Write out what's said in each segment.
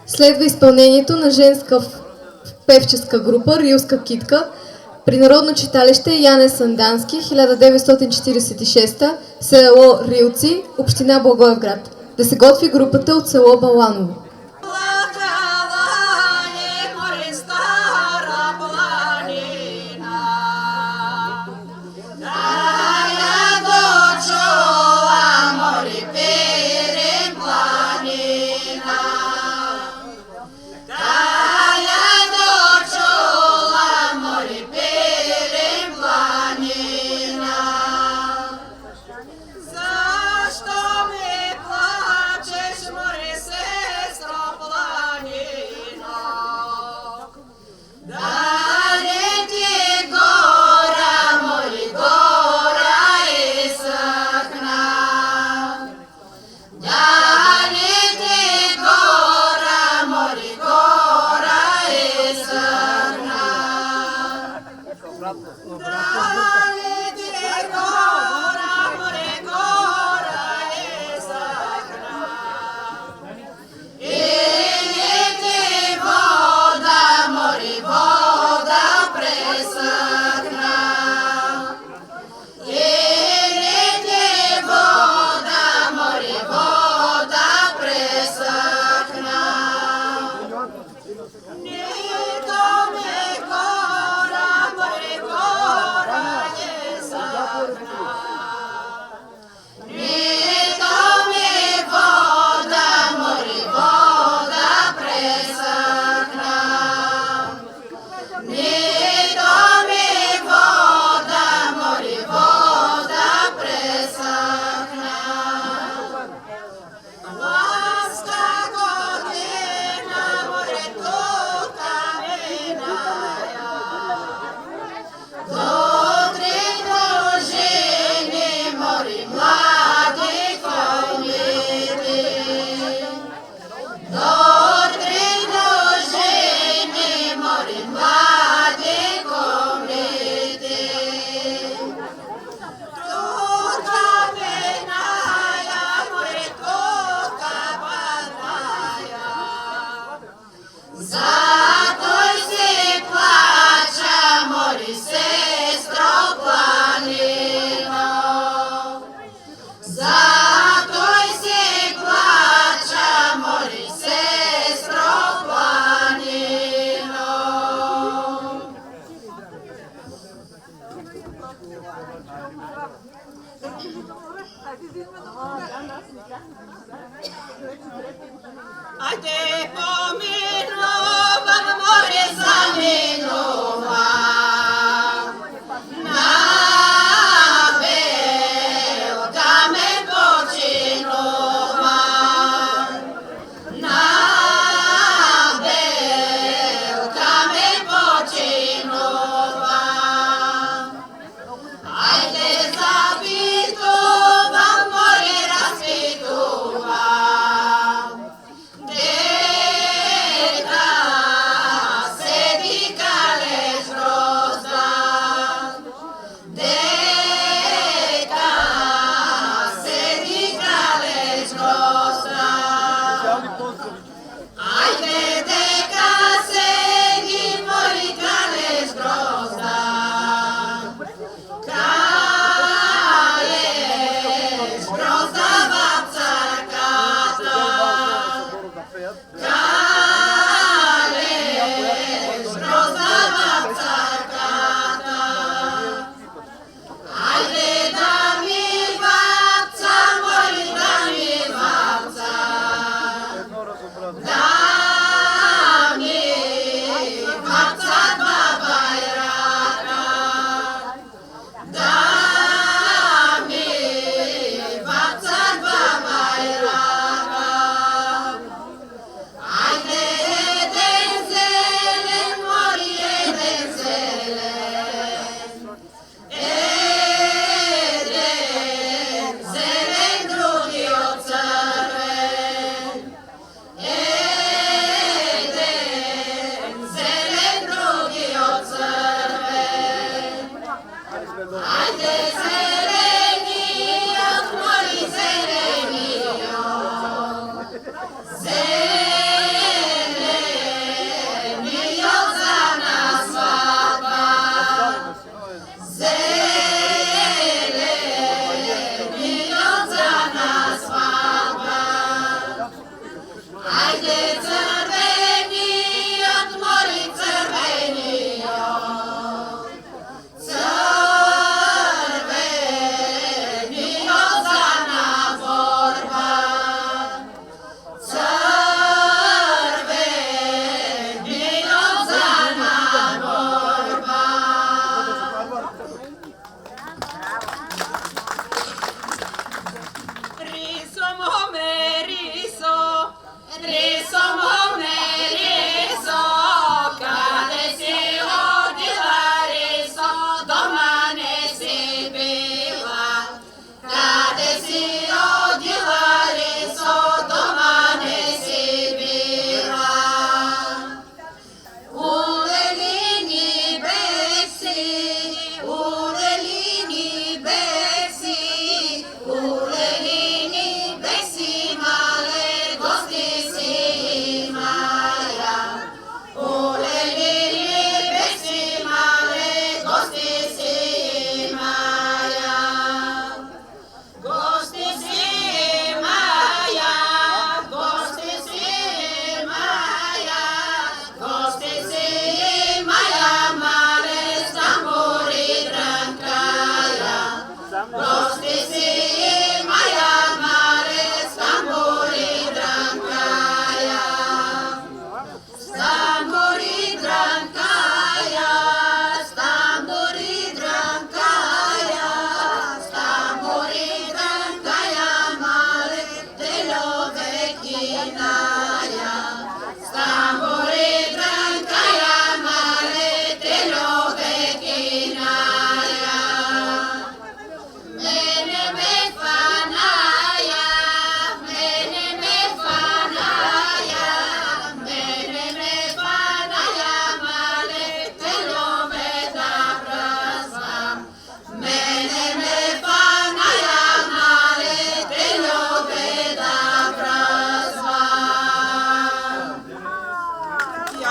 Следва изпълнението на женска певческа група Рилска китка при Народно читалище Яне Сандански, 1946, село Рилци, община Благоевград. Да се готви групата от село Баланово.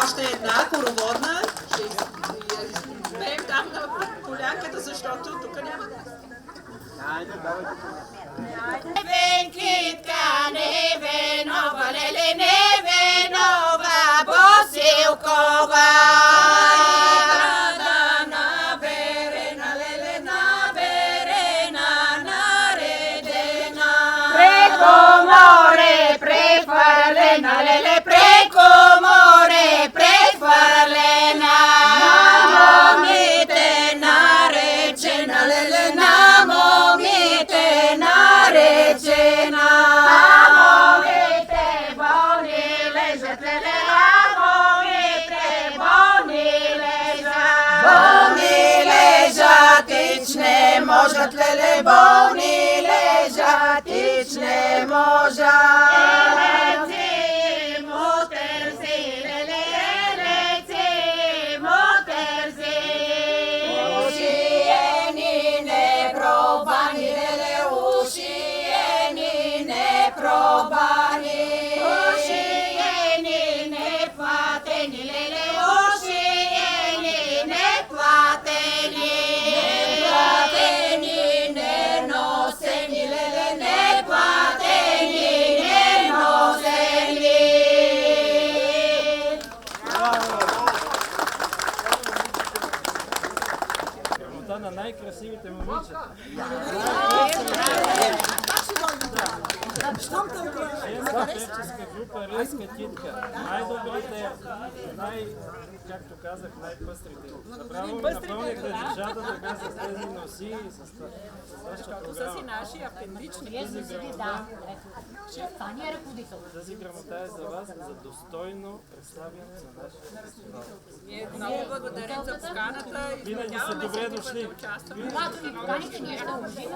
още една хороводна. Ще изпеем там на полянката, защото тук няма място. Китка, невенова, леле, невенова, Босилкова. Прехвърлена, леле, преко море, прехвърлена. На момите наречена, леле, на момите наречена. А момите болни лежат, леле, а момите болни лежат. Болни лежат, ич не можат, леле, болни лежат, ич не можат. На най-красивите момичета. Женска певческа група Рилска китка. Най-добрите, както казах, най-пъстрите. Направо ми напомняхте държата да бе с тези носи и с вашата програма. Си наши апендични. Тази грамота е за вас, за достойно представяне на нашия фестивал. Ние много благодарим за поканата и Винаги са добре дошли. Когато ни поканите, ние ще уважим.